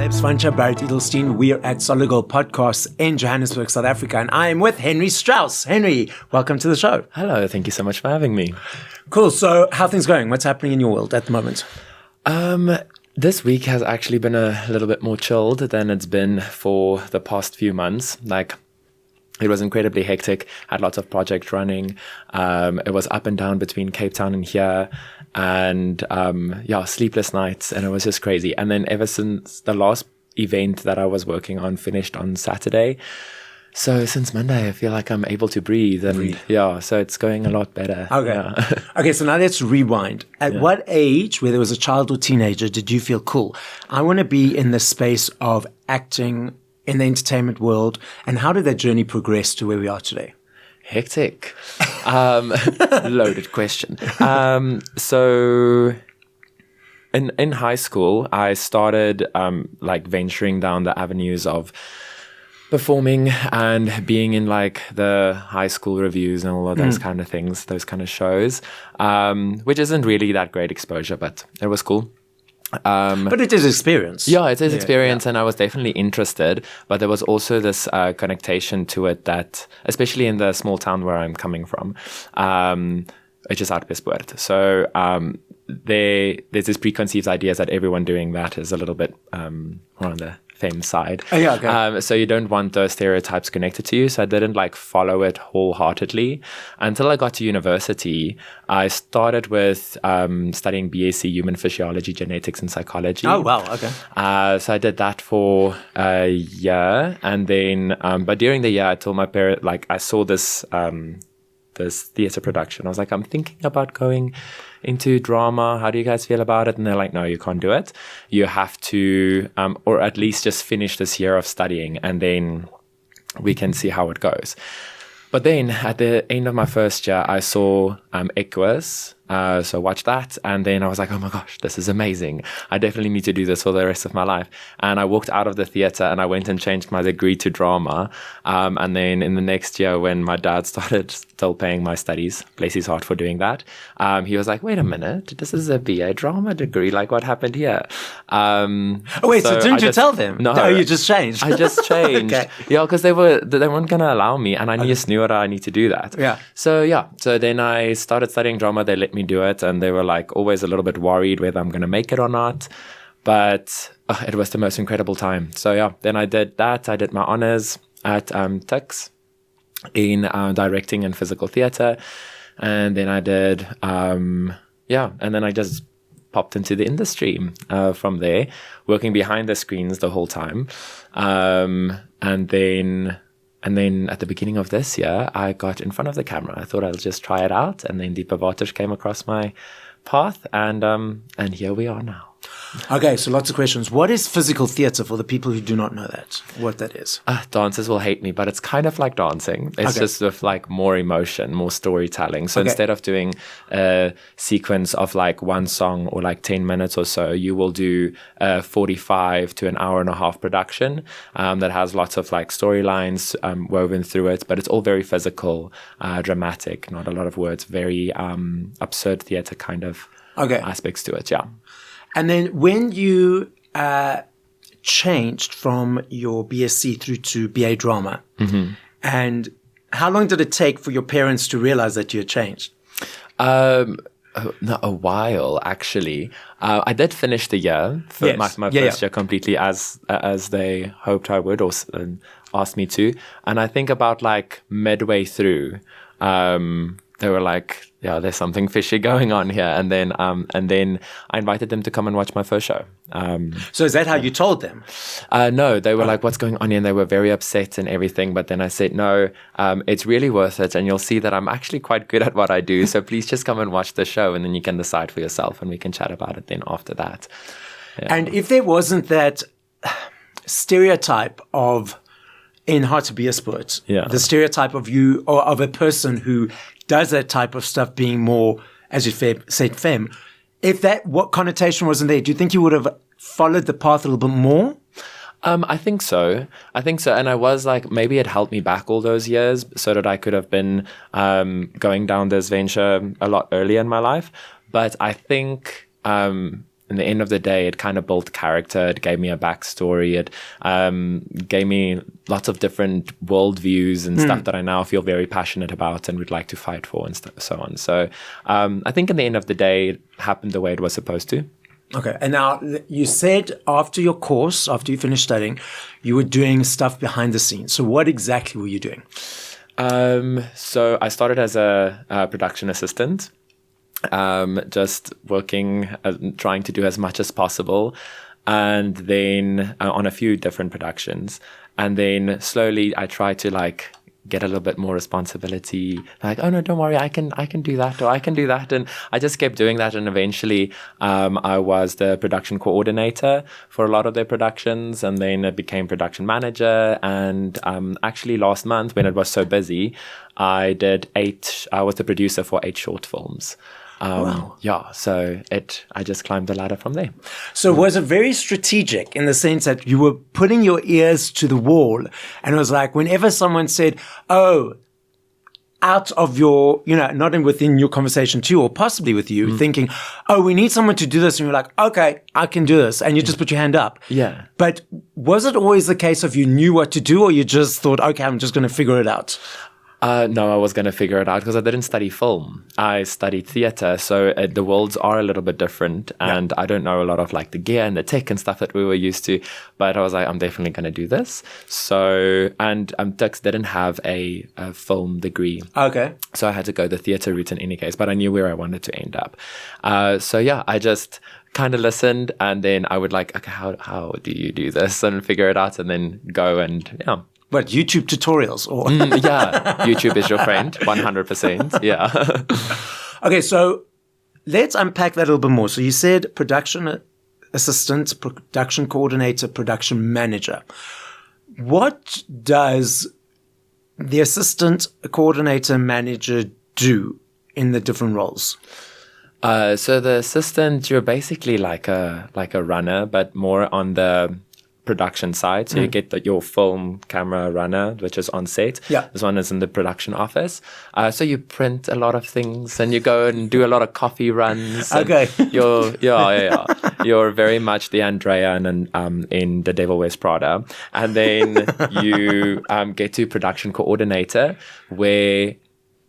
Celeb Savant, Barrett Edelstein. We're at Solid Gold Podcasts in Johannesburg, South Africa, and I am with Henri Strauss. Henri, welcome to the show. Hello, thank you so much for having me. Cool. So, how are things going? What's happening in your world at the moment? This week has actually been a little bit more chilled than it's been for the past few months. It was incredibly hectic, had lots of projects running. It was up and down between Cape Town and here, and sleepless nights, and it was just crazy. And then ever since the last event that I was working on finished on Saturday, so since Monday I feel like I'm able to breathe, and so it's going a lot better. Okay. Yeah. Okay, so now let's rewind. At what age, whether it was a child or teenager, did you feel cool? I want to be in the space of acting in the entertainment world, and how did that journey progress to where we are today? Hectic. Loaded question. So in high school, I started venturing down the avenues of performing and being in the high school reviews and all of those kind of things, those kind of shows, which isn't really that great exposure, but it was cool. But it is experience. Yeah, it is experience, and I was definitely interested. But there was also this connection to it that, especially in the small town where I'm coming from, which is Johannesburg. So there's this preconceived ideas that everyone doing that is a little bit more on the fame side. So you don't want those stereotypes connected to you. So I didn't follow it wholeheartedly until I got to university. I started with studying BSc Human Physiology, Genetics, and Psychology. Oh wow, okay. So I did that for a year, and then but during the year I told my parents, I saw this theater production. I was like, I'm thinking about going into drama. How do you guys feel about it? And they're like, no, you can't do it. You have to, or at least just finish this year of studying, and then we can see how it goes. But then at the end of my first year, I saw Equus. So watch that, and then I was like, oh my gosh, this is amazing. I definitely need to do this for the rest of my life. And I walked out of the theater and I went and changed my degree to drama. And then in the next year, when my dad started still paying my studies, bless his heart for doing that, he was like, wait a minute, this is a BA drama degree, what happened here? So didn't you tell them? No, you just changed. I just changed. Okay. Yeah, because they weren't going to allow me, and I just knew that I need to do that. Yeah. So then I started studying drama. They let me do it, and they were always a little bit worried whether I'm going to make it or not, but it was the most incredible time. So then I did that. I did my honors at TUX in directing and physical theater, and then I did and then I just popped into the industry from there, working behind the screens the whole time, and then at the beginning of this year, I got in front of the camera. I thought I'll just try it out. And then Deepa Vatish came across my path, and here we are now. Okay, so lots of questions. What is physical theater for the people who do not know what that is? Dancers will hate me, but it's kind of like dancing. It's just with more emotion, more storytelling. So instead of doing a sequence of one song or 10 minutes or so, you will do a 45 to an hour and a half production that has lots of storylines woven through it, but it's all very physical, dramatic, not a lot of words, very absurd theater kind of aspects to it, yeah. And then when you changed from your BSc through to BA drama, and how long did it take for your parents to realize that you had changed? A while, actually. I did finish the year, for my first year completely as they hoped I would, or asked me to. And I think about midway through, they were like, yeah, there's something fishy going on here. And then I invited them to come and watch my first show. So is that how you told them? No, they were like, what's going on here? And they were very upset and everything. But then I said, no, it's really worth it. And you'll see that I'm actually quite good at what I do. So please just come and watch the show, and then you can decide for yourself, and we can chat about it then after that. Yeah. And if there wasn't that stereotype of, in Hard to Be a Sport, the stereotype of you, or of a person who does that type of stuff being more, as you said, femme, what connotation wasn't there, do you think you would have followed the path a little bit more? I think so. And I was maybe it held me back all those years so that I could have been going down this venture a lot earlier in my life. But I think in the end of the day, it kind of built character. It gave me a backstory. It gave me lots of different worldviews and stuff that I now feel very passionate about and would like to fight for and so on. So I think in the end of the day, it happened the way it was supposed to. Okay. And now you said after your course, after you finished studying, you were doing stuff behind the scenes. So what exactly were you doing? So I started as a production assistant. Just working, trying to do as much as possible, and then on a few different productions. And then slowly I tried to like get a little bit more responsibility, like, oh no, don't worry, I can do that, or I can do that. And I just kept doing that. And eventually I was the production coordinator for a lot of their productions, and then I became production manager. And actually last month, when it was so busy, I was the producer for 8 short films. Wow. Yeah, so I just climbed the ladder from there. So was it very strategic in the sense that you were putting your ears to the wall, and it was like whenever someone said, oh, out of your, not within your conversation too, or possibly with you, thinking, oh, we need someone to do this, and you're like, okay, I can do this, and you just put your hand up. Yeah. But was it always the case of you knew what to do, or you just thought, okay, I'm just going to figure it out? No, I was going to figure it out because I didn't study film. I studied theater. So the worlds are a little bit different. And I don't know a lot of like the gear and the tech and stuff that we were used to. But I was like, I'm definitely going to do this. So, and Tux didn't have a film degree. Okay. So I had to go the theater route in any case. But I knew where I wanted to end up. So yeah, I just kind of listened. And then I would like, okay, how do you do this? And figure it out and then go and yeah. What, YouTube tutorials? Or yeah, YouTube is your friend, 100%. Yeah. Okay, so let's unpack that a little bit more. So you said production assistant, production coordinator, production manager. What does the assistant, coordinator, manager do in the different roles? So the assistant, you're basically like a runner, but more on the production side. So you get your film camera runner, which is on set. Yeah. This one is in the production office. So you print a lot of things and you go and do a lot of coffee runs. Okay. You're very much the Andrea and in The Devil Wears Prada. And then you get to production coordinator, where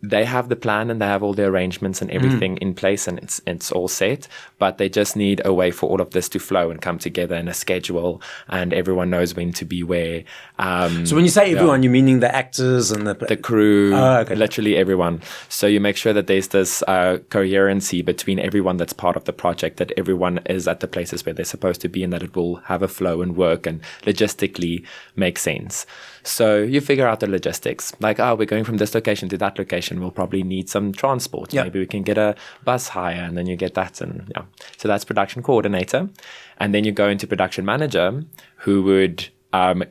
they have the plan and they have all the arrangements and everything in place, and it's all set, but they just need a way for all of this to flow and come together in a schedule, and everyone knows when to be where. So when you say everyone, you're meaning the actors and the crew, literally everyone. So you make sure that there's this coherency between everyone that's part of the project, that everyone is at the places where they're supposed to be, and that it will have a flow and work and logistically make sense. So you figure out the logistics, like, we're going from this location to that location. We'll probably need some transport. Yep. Maybe we can get a bus hire, and then you get that. And yeah, so that's production coordinator. And then you go into production manager, who would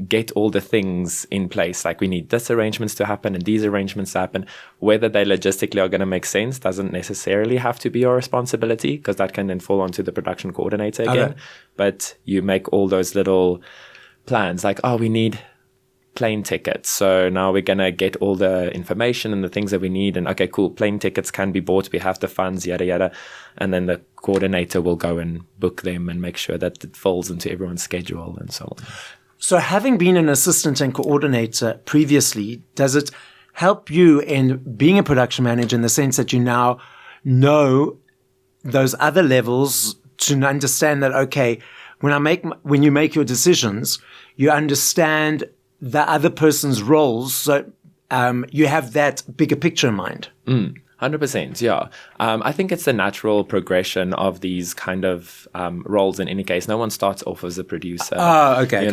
get all the things in place. Like, we need this arrangements to happen and these arrangements to happen. Whether they logistically are going to make sense doesn't necessarily have to be your responsibility, because that can then fall onto the production coordinator again. Okay. But you make all those little plans, like, we need plane tickets. So now we're going to get all the information and the things that we need. And okay, cool. Plane tickets can be bought. We have the funds, yada, yada. And then the coordinator will go and book them and make sure that it falls into everyone's schedule and so on. So having been an assistant and coordinator previously, does it help you in being a production manager in the sense that you now know those other levels to understand that, okay, when you make your decisions, you understand the other person's roles, so you have that bigger picture in mind. 100%, yeah. I think it's the natural progression of these kind of roles in any case. No one starts off as a producer. Oh, okay.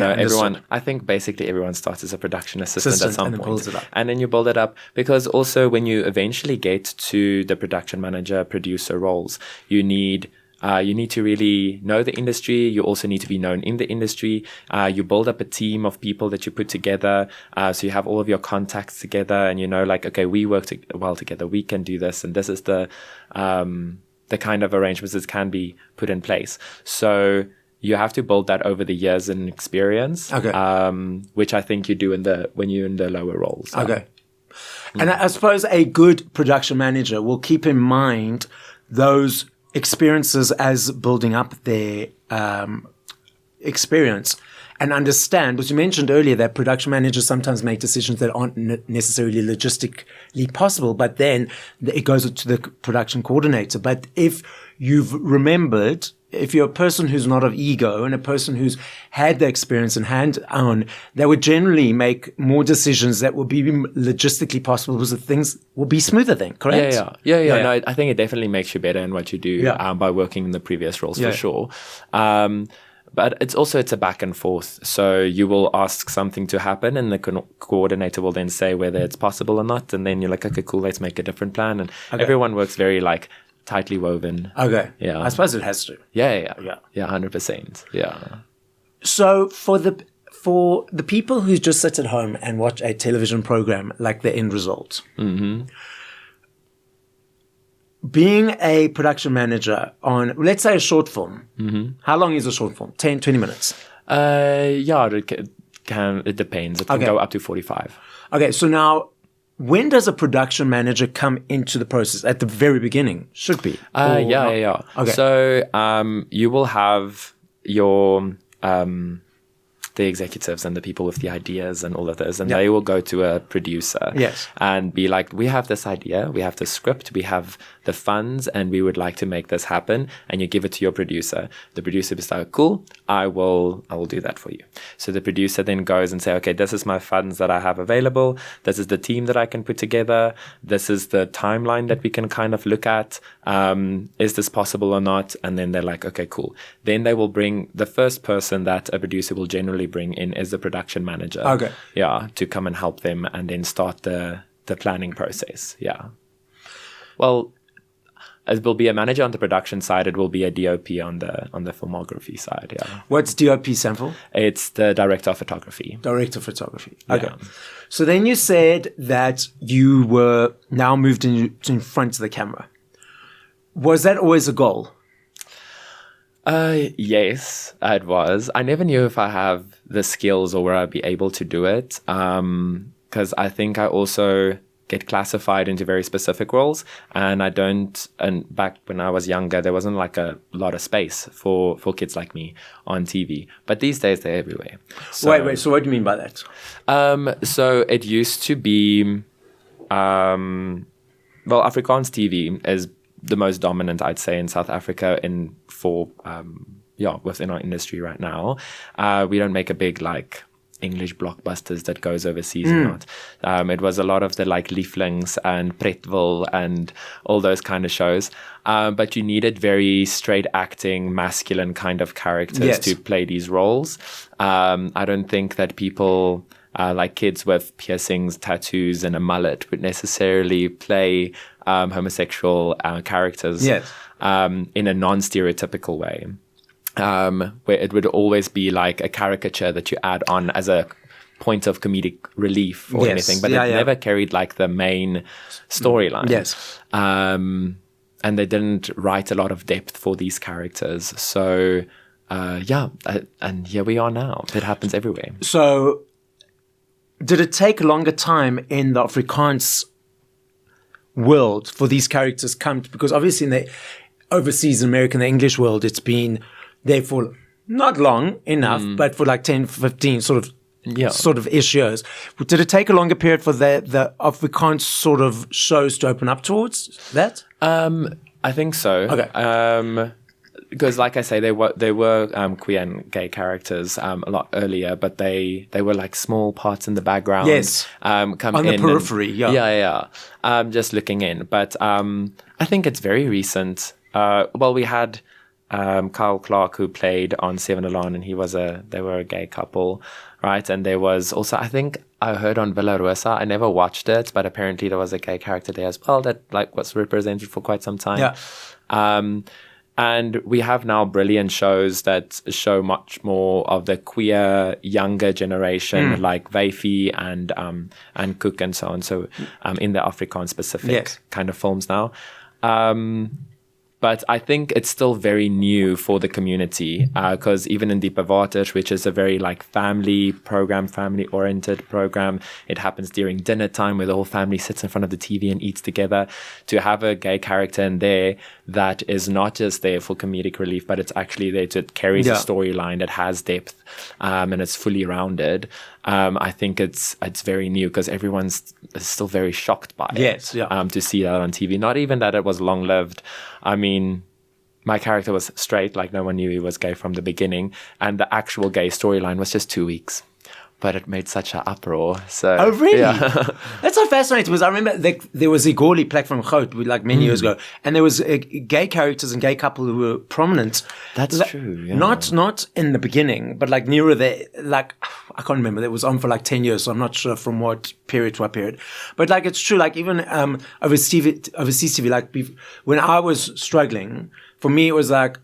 I think basically everyone starts as a production assistant at some point. Builds it up. And then you build it up, because also when you eventually get to the production manager, producer roles, you need to really know the industry. You also need to be known in the industry. You build up a team of people that you put together. So you have all of your contacts together, and like, okay, we work well together. We can do this, and this is the kind of arrangements that can be put in place. So you have to build that over the years and experience, which I think you do when you're in the lower roles. So. Okay. And I suppose a good production manager will keep in mind those experiences as building up their experience and understand, as you mentioned earlier, that production managers sometimes make decisions that aren't necessarily logistically possible, but then it goes to the production coordinator. But if you've remembered, if you're a person who's not of ego and a person who's had the experience and hand-on, they would generally make more decisions that will be logistically possible because things will be smoother then, correct? Yeah. No, I think it definitely makes you better in what you do by working in the previous roles for sure. But it's a back and forth. So you will ask something to happen and the coordinator will then say whether it's possible or not. And then you're like, okay, cool, let's make a different plan. And everyone works very like tightly woven. Okay. Yeah. I suppose it has to. Yeah, 100%. Yeah. So for the people who just sit at home and watch a television program like The End Result, being a production manager on, let's say, a short film, how long is a short film? 10, 20 minutes? It depends. It can go up to 45. Okay, so now, when does a production manager come into the process? At the very beginning? Should be. Yeah. Okay. So you will have your the executives and the people with the ideas and all of this, and they will go to a producer and be like, we have this idea, we have the script, we have the funds, and we would like to make this happen. And you give it to your producer. The producer is like, cool, I will do that for you. So the producer then goes and say, okay, this is my funds that I have available. This is the team that I can put together. This is the timeline that we can kind of look at. Is this possible or not? And then they're like, okay, cool. Then they will bring the first person that a producer will generally bring in is the production manager. Okay. Yeah, to come and help them and then start the planning process. Yeah. Well, it will be a manager on the production side. It will be a DOP on the filmography side. Yeah. What's DOP stand for? It's the director of photography. Director of photography. Okay. Yeah. So then you said that you were now moved in front of the camera. Was that always a goal? Yes, it was. I never knew if I have the skills or where I'd be able to do it. Because I think I also get classified into very specific roles, and back when I was younger, there wasn't like a lot of space for kids like me on TV. But these days they're everywhere. So, wait. So what do you mean by that? So it used to be, Afrikaans TV is the most dominant, I'd say, in South Africa within our industry right now. We don't make a big like English blockbusters that goes overseas or not. It was a lot of the like Lieflings and Pretville and all those kind of shows. But you needed very straight acting, masculine kind of characters to play these roles. I don't think that people like kids with piercings, tattoos, and a mullet would necessarily play homosexual characters in a non-stereotypical way. Where it would always be like a caricature that you add on as a point of comedic relief or anything, but it never carried like the main storyline. Yes. And they didn't write a lot of depth for these characters. So, and here we are now. It happens everywhere. So, did it take a longer time in the Afrikaans world for these characters because obviously in the overseas American, the English world, it's been there for not long enough, but for like 10, 15 sort of ish years. Did it take a longer period for the Afrikaans sort of shows to open up towards that? I think so. Okay. Because, like I say, they were queer and gay characters a lot earlier, but they were like small parts in the background. Yes, come on the periphery. Just looking in. But I think it's very recent. We had Kyle Clark, who played on Seven Alone, and they were a gay couple, right? And there was also, I think I heard on Villa Rosa, I never watched it, but apparently there was a gay character there as well that like was represented for quite some time. Yeah. And we have now brilliant shows that show much more of the queer younger generation, like Wafie and Cook and so on. So in the Afrikaans specific kind of films now. But I think it's still very new for the community because even in Diepe Water, which is a very like family program, family-oriented program, it happens during dinner time where the whole family sits in front of the TV and eats together. To have a gay character in there that is not just there for comedic relief, but it's actually there to carry a storyline that has depth and it's fully rounded. I think it's very new because everyone's still very shocked by it. To see that on TV. Not even that it was long-lived. I mean, my character was straight, like no one knew he was gay from the beginning. And the actual gay storyline was just 2 weeks. But it made such an uproar. So, oh, really? Yeah. That's so fascinating because I remember there was Igorli platform Goat like many years ago, and there was gay characters and gay couple who were prominent. That's true. Yeah. Not in the beginning, but like nearer there. Like I can't remember. That was on for like 10 years, so I'm not sure from what period to what period. But like it's true. Like even overseas TV, like when I was struggling, for me it was like.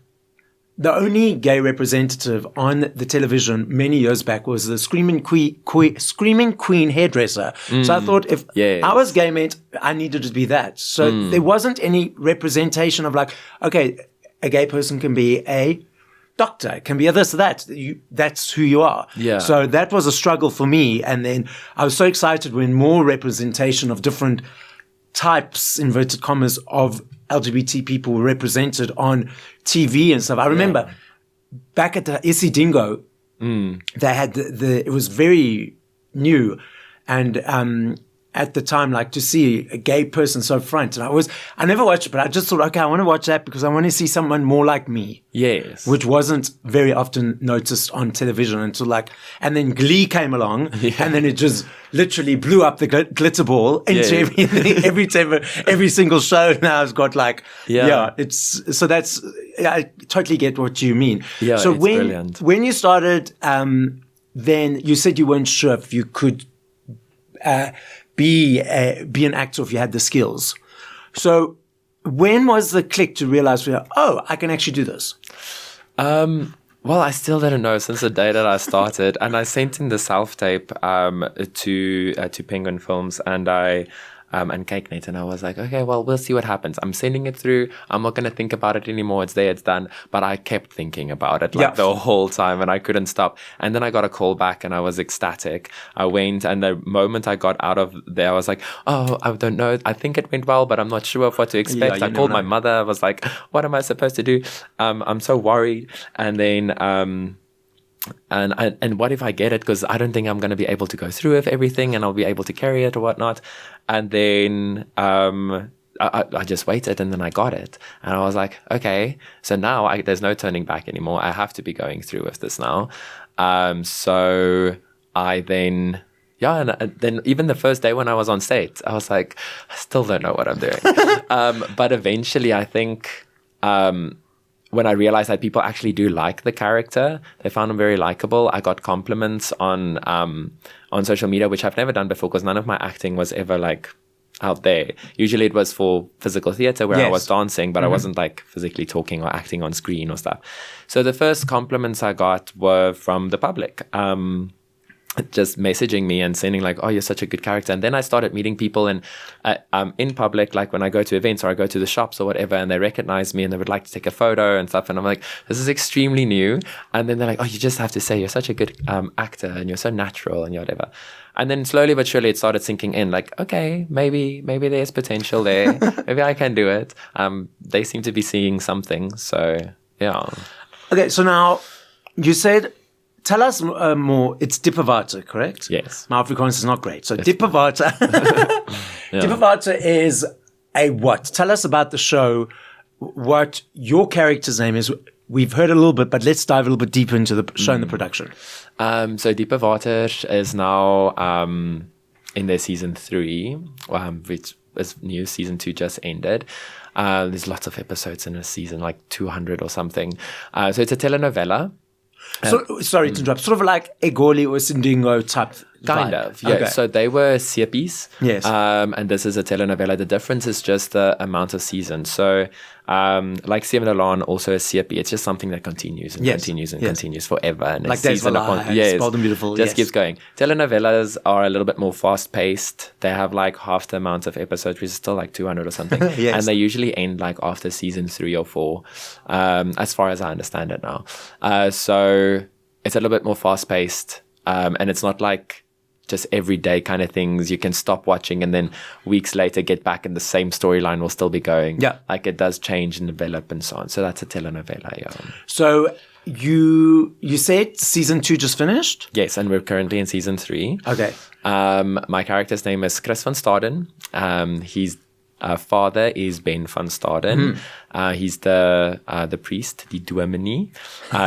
The only gay representative on the television many years back was the Screaming Queen hairdresser. So I thought if I was gay, meant I needed to be that. So there wasn't any representation of like, okay, a gay person can be a doctor, can be a this or that. That's who you are. Yeah. So that was a struggle for me. And then I was so excited when more representation of different types, inverted commas, of LGBT people were represented on TV and stuff. I remember back at the Issy Dingo, they had it was very new. And at the time, like to see a gay person so front. And I never watched it, but I just thought, okay, I want to watch that because I want to see someone more like me. Yes. Which wasn't very often noticed on television until and then Glee came along and then it just literally blew up the glitter ball into everything. Every single show now has got I totally get what you mean. Yeah, so it's brilliant. When you started, then you said you weren't sure if you could, be an actor if you had the skills. So when was the click to realize, I can actually do this? Well, I still didn't know since the day that I started. And I sent in the self-tape to Penguin Films and Cake Net, and I was like, okay, well, we'll see what happens. I'm sending it through. I'm not going to think about it anymore. It's there, it's done. But I kept thinking about it the whole time, and I couldn't stop. And then I got a call back, and I was ecstatic. I went, and the moment I got out of there, I was like, oh, I don't know. I think it went well, but I'm not sure of what to expect. I called my mother. I was like, what am I supposed to do? I'm so worried. And then... And what if I get it? Because I don't think I'm going to be able to go through with everything and I'll be able to carry it or whatnot. And then I just waited and then I got it. And I was like, okay, so now there's no turning back anymore. I have to be going through with this now. So I then... Yeah, and then even the first day when I was on stage, I was like, I still don't know what I'm doing. But eventually I think... when I realized that people actually do like the character, they found him very likable. I got compliments on social media, which I've never done before because none of my acting was ever out there. Usually it was for physical theater where I was dancing, but I wasn't physically talking or acting on screen or stuff. So the first compliments I got were from the public. Just messaging me and saying oh, you're such a good character. And then I started meeting people in public, like when I go to events or I go to the shops or whatever, and they recognize me and they would like to take a photo and stuff. And I'm like, this is extremely new. And then they're like, oh, you just have to say you're such a good actor and you're so natural and whatever. And then slowly but surely it started sinking in okay, maybe there's potential there. Maybe I can do it. They seem to be seeing something. So, yeah. Okay, so now you said... Tell us more. It's Diepe Water, correct? Yes. My Afrikaans is not great. So Diepe Water. Diepe Water is a what? Tell us about the show, what your character's name is. We've heard a little bit, but let's dive a little bit deeper into the show and the production. So Diepe Water is now in their season 3, which is new. Season 2 just ended. There's lots of episodes in a season, 200 or something. So it's a telenovela. So, sorry to interrupt. Sort of like Egoli or Sindingo type Kind vibe. of, yeah. Okay. So they were series. Yes. And this is a telenovela. The difference is just the amount of seasons. So, like Seven Alon, also a series. It's just something that continues and continues and continues forever. And like Days of Our Lives, Bold and Beautiful. Just keeps going. Telenovelas are a little bit more fast-paced. They have like half the amount of episodes, which is still like 200 or something. Yes. And they usually end like after season 3 or 4, as far as I understand it now. So it's a little bit more fast-paced. And it's not like just everyday kind of things. You can stop watching and then weeks later get back and the same storyline will still be going. Yeah. Like it does change and develop and so on. So that's a telenovela, yeah. So you said season 2 just finished? Yes, and we're currently in season 3. Okay. My character's name is Chris van Staden. His father is Ben van Staden. He's the priest, the dominee.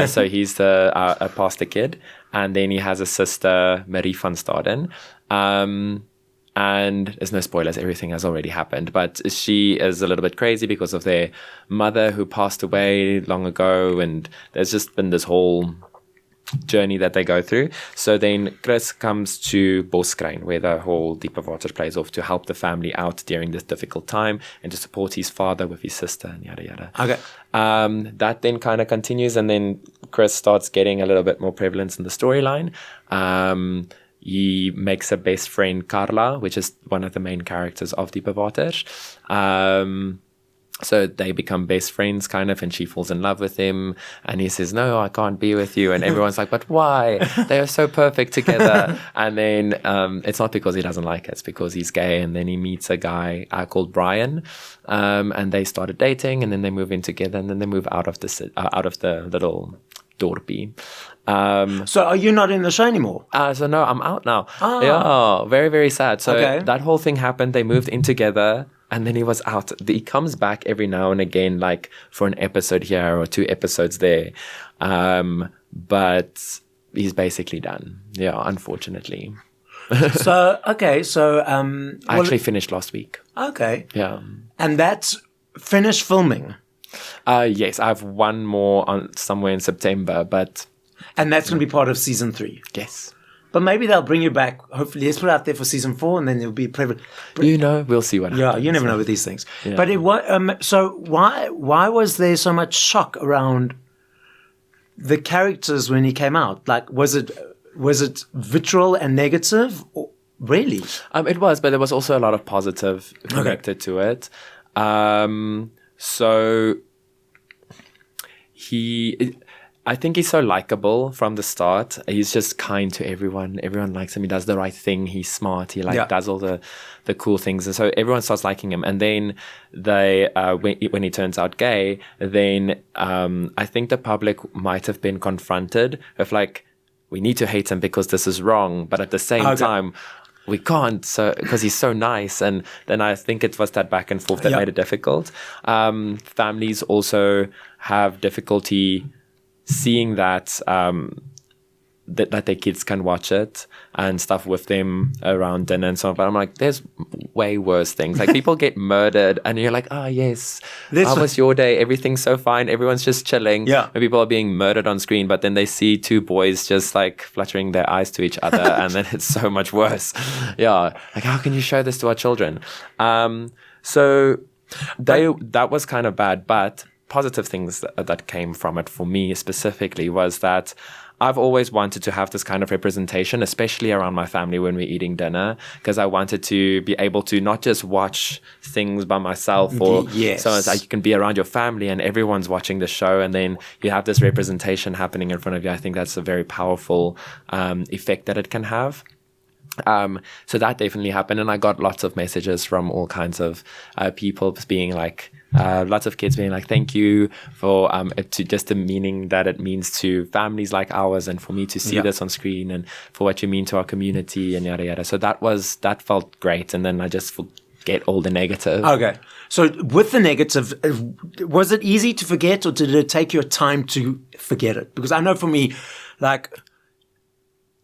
So he's a pastor kid. And then he has a sister, Marie van Staden. And there's no spoilers, everything has already happened. But she is a little bit crazy because of their mother who passed away long ago. And there's just been this whole journey that they go through. So then Chris comes to Boskruin, where the whole Deeper Waters plays off, to help the family out during this difficult time and to support his father with his sister and yada yada. Okay. That then kind of continues, and then Chris starts getting a little bit more prevalence in the storyline. He makes a best friend, Carla, which is one of the main characters of Deeper Waters. So they become best friends kind of, and she falls in love with him and he says, no, I can't be with you. And everyone's like, but why? They are so perfect together. And then it's not because he doesn't like it, it's because he's gay. And then he meets a guy called Brian, and they started dating, and then they move in together, and then they move out of the little dorpie. So are you not in the show anymore? So no, I'm out now. Yeah, very, very sad. So that whole thing happened. They moved in together. And then he was out. He comes back every now and again, like for an episode here or 2 episodes there. But he's basically done. Yeah, unfortunately. So I actually finished last week. Okay. Yeah. And that's finished filming? Yes, I have one more on somewhere in September, but... And that's going to be part of season 3? Yes. But maybe they'll bring you back. Hopefully, let's put it out there for season 4, and then it'll be we'll see what happens. Yeah, you never know with these things. Yeah. But so why was there so much shock around the characters when he came out? Like, was it vitriol and negative? Or, really? It was, but there was also a lot of positive connected to it. So I think he's so likable from the start. He's just kind to everyone. Everyone likes him. He does the right thing. He's smart. He does all the cool things. And so everyone starts liking him. And then when he turns out gay, then I think the public might have been confronted with like, we need to hate him because this is wrong. But at the same time, we can't, so because he's so nice. And then I think it was that back and forth that made it difficult. Families also have difficulty seeing that that their kids can watch it and stuff with them around dinner and so on. But I'm like, there's way worse things. Like people get murdered and you're like, yes, how was your day? Everything's so fine. Everyone's just chilling. Yeah. And people are being murdered on screen, but then they see 2 boys just like fluttering their eyes to each other and then it's so much worse. Yeah. Like, how can you show this to our children? So that was kind of bad, but positive things that came from it for me specifically was that I've always wanted to have this kind of representation, especially around my family when we're eating dinner, because I wanted to be able to not just watch things by myself or so it's like you can be around your family and everyone's watching the show and then you have this representation happening in front of you. I think that's a very powerful effect that it can have. So that definitely happened, and I got lots of messages from all kinds of people being like, lots of kids being like, thank you for to just the meaning that it means to families like ours, and for me to see this on screen, and for what you mean to our community, and yada yada. So that felt great, and then I just forget all the negative. Okay, so with the negative, was it easy to forget, or did it take your time to forget it? Because I know for me, like,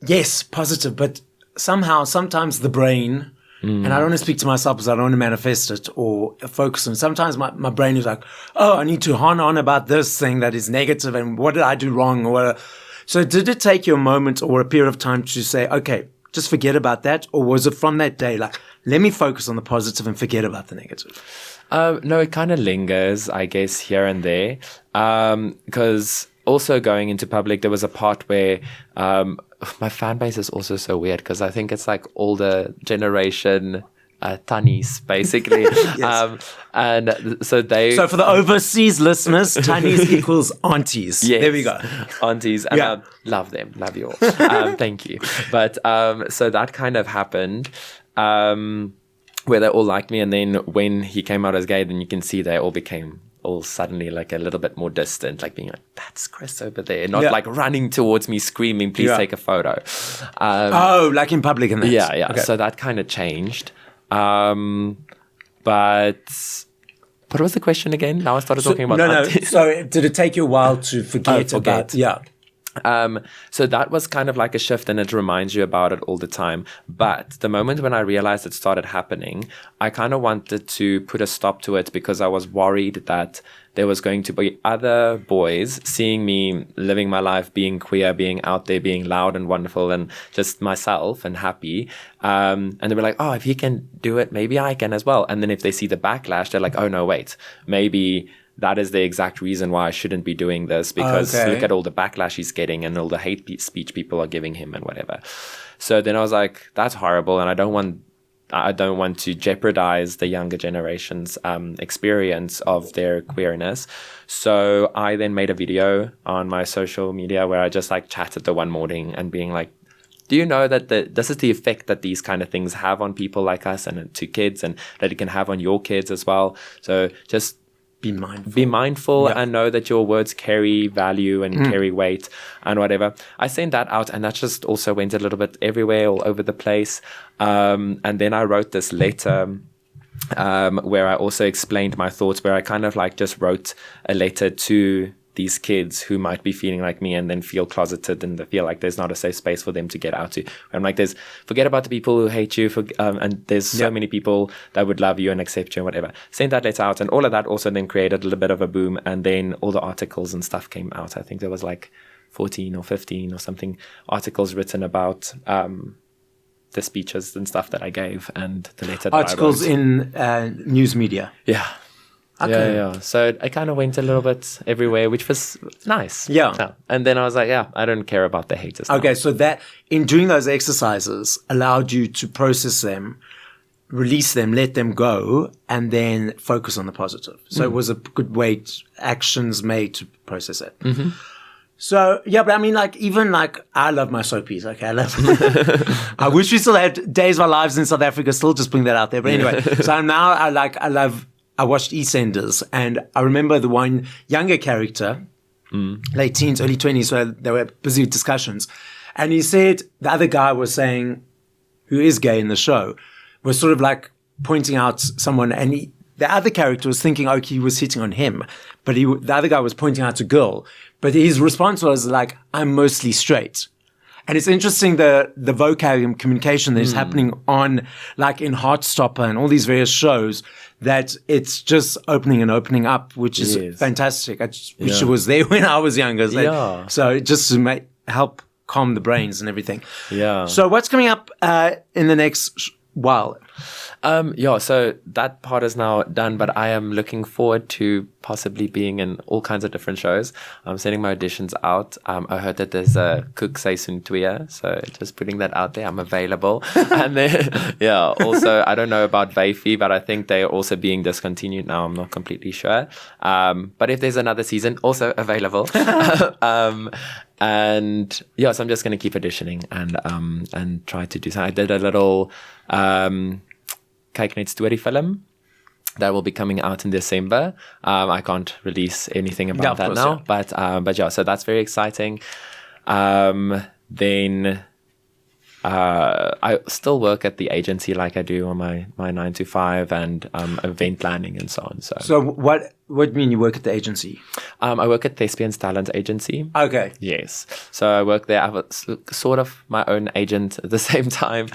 yes, positive, but sometimes the brain, and I don't want to speak to myself because I don't want to manifest it or focus on it. Sometimes my brain is like, I need to hone on about this thing that is negative and what did I do wrong? So did it take you a moment or a period of time to say, okay, just forget about that? Or was it from that day, like, let me focus on the positive and forget about the negative? No, it kind of lingers, I guess, here and there. Because also going into public, there was a part where my fan base is also so weird because I think it's like older generation tannies, basically. Yes. And so for the overseas listeners, tannies equals aunties. Yes, there we go. Aunties. And I love them. Love you all. Thank you. But so that kind of happened. Where they all liked me, and then when he came out as gay, then you can see they all became all suddenly like a little bit more distant, like being like, that's Chris over there, not like running towards me screaming, please take a photo. Like in public and that. Yeah. Okay. So that kind of changed. But what was the question again? Now I started talking about No. So did it take you a while to forget about? Yeah. So that was kind of like a shift, and it reminds you about it all the time. But the moment when I realized it started happening, I kind of wanted to put a stop to it because I was worried that there was going to be other boys seeing me living my life, being queer, being out there, being loud and wonderful and just myself and happy. And they were like, oh, if he can do it, maybe I can as well. And then if they see the backlash, they're like, oh, no, wait, maybe that is the exact reason why I shouldn't be doing this, because look at all the backlash he's getting and all the hate speech people are giving him and whatever. So then I was like, that's horrible, and I don't want to jeopardize the younger generation's experience of their queerness. So I then made a video on my social media where I just like chatted the one morning and being like, do you know that this is the effect that these kind of things have on people like us and to kids, and that it can have on your kids as well? So just be mindful and know that your words carry value and carry weight and whatever. I sent that out, and that just also went a little bit everywhere, all over the place. And then I wrote this letter where I also explained my thoughts, where I kind of like just wrote a letter to these kids who might be feeling like me and then feel closeted and they feel like there's not a safe space for them to get out to. I'm like, forget about the people who hate you, and there's so many people that would love you and accept you and whatever. Sent that letter out, and all of that also then created a little bit of a boom, and then all the articles and stuff came out. I think there was like 14 or 15 or something articles written about the speeches and stuff that I gave and the letter that articles I wrote. In news media. Yeah. Okay. Yeah. So I kind of went a little bit everywhere, which was nice. Yeah. And then I was like, I don't care about the haters now. Okay, so that in doing those exercises allowed you to process them, release them, let them go, and then focus on the positive. So it was a good way, actions made to process it. Mm-hmm. So, but I mean, like, even like, I love my soapies, okay? I wish we still had Days of Our Lives in South Africa, still just bring that out there. But anyway, so I watched EastEnders, and I remember the one younger character, late teens, early 20s, so they were busy with discussions. And he said, the other guy was saying, who is gay in the show, was sort of like pointing out someone, and the other character was thinking, he was hitting on him. But the other guy was pointing out a girl. But his response was like, I'm mostly straight. And it's interesting the vocab and communication that is happening on, like in Heartstopper and all these various shows, that it's just opening and opening up, which is fantastic. I just wish it was there when I was younger. So just to help calm the brains and everything. Yeah. So what's coming up in the next while? So that part is now done, but I am looking forward to possibly being in all kinds of different shows. I'm sending my auditions out. I heard that there's a Cook Seisoen 2, so just putting that out there. I'm available. And then, also, I don't know about Vayfi, but I think they're also being discontinued now. I'm not completely sure. But if there's another season, also available. And so I'm just going to keep auditioning and try to do something. I did a little Kyk Net story film that will be coming out in December. I can't release anything about that now, but so that's very exciting. Then I still work at the agency like I do on my 9 to 5 and event planning and so on. So what do you mean you work at the agency? I work at Thespian's Talent Agency. Okay. Yes. So I work there. I have sort of my own agent at the same time,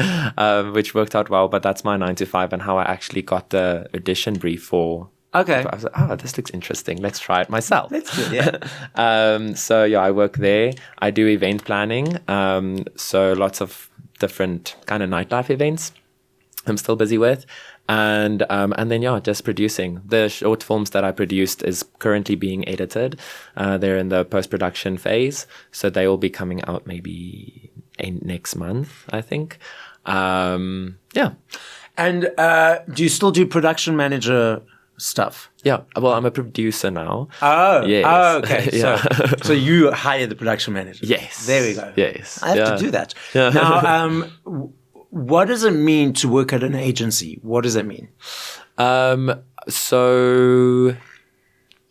which worked out well, but that's my 9 to 5 and how I actually got the audition brief for. Okay. I was like, this looks interesting. Let's try it myself. That's good, yeah. I work there. I do event planning. So lots of different kind of nightlife events I'm still busy with. And then, just producing. The short films that I produced is currently being edited. They're in the post-production phase. So they will be coming out maybe next month, I think. And do you still do production manager stuff? Yeah. Well, I'm a producer now. Oh. Yes. Oh, okay. So you hire the production manager. Yes. There we go. Yes. I have to do that. Yeah. Now, what does it mean to work at an agency? What does it mean?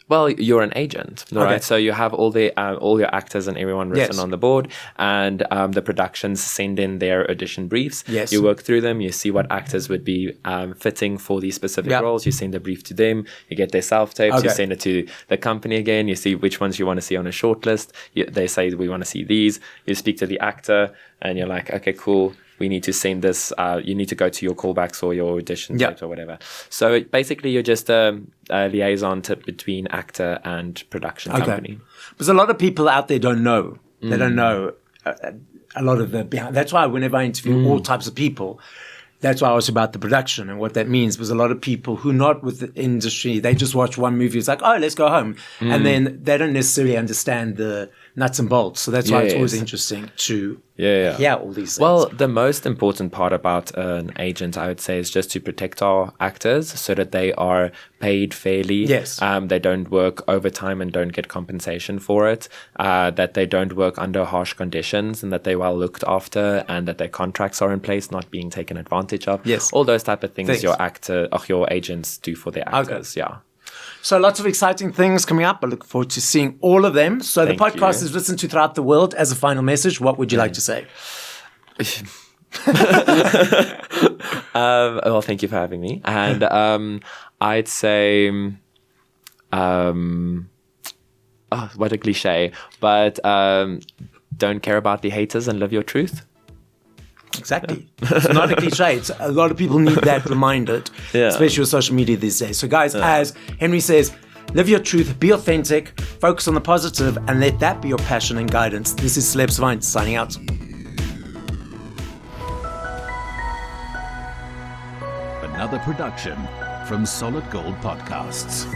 Well, you're an agent, right? Okay. So you have all your actors and everyone written on the board, and the productions send in their audition briefs. Yes. You work through them. You see what actors would be fitting for these specific roles. You send the brief to them. You get their self-tapes. Okay. You send it to the company again. You see which ones you want to see on a short list. They say, we want to see these. You speak to the actor, and you're like, okay, cool. We need to send this, you need to go to your callbacks or your audition tapes or whatever. So basically you're just a liaison between actor and production company. Because a lot of people out there don't know. They don't know a lot of the behind. That's why whenever I interview all types of people, that's why I was about the production and what that means. Because a lot of people who are not with the industry, they just watch one movie. It's like, oh, let's go home. And then they don't necessarily understand the nuts and bolts. So that's why it's always interesting to hear all these things. Well, the most important part about an agent, I would say, is just to protect our actors so that they are paid fairly. Yes. They don't work overtime and don't get compensation for it. That they don't work under harsh conditions, and that they're well looked after, and that their contracts are in place, not being taken advantage of. Yes. All those type of things your agents do for their actors. Okay. Yeah. So lots of exciting things coming up. I look forward to seeing all of them. So the podcast is listened to throughout the world. As a final message, what would you like to say? Well, thank you for having me. And I'd say, what a cliche, but don't care about the haters and live your truth. Exactly. It's not a cliche. A lot of people need that reminded, especially with social media these days. So guys, as Henri says, live your truth, be authentic, focus on the positive, and let that be your passion and guidance. This is Celeb Savant signing out. Another production from Solid Gold Podcasts.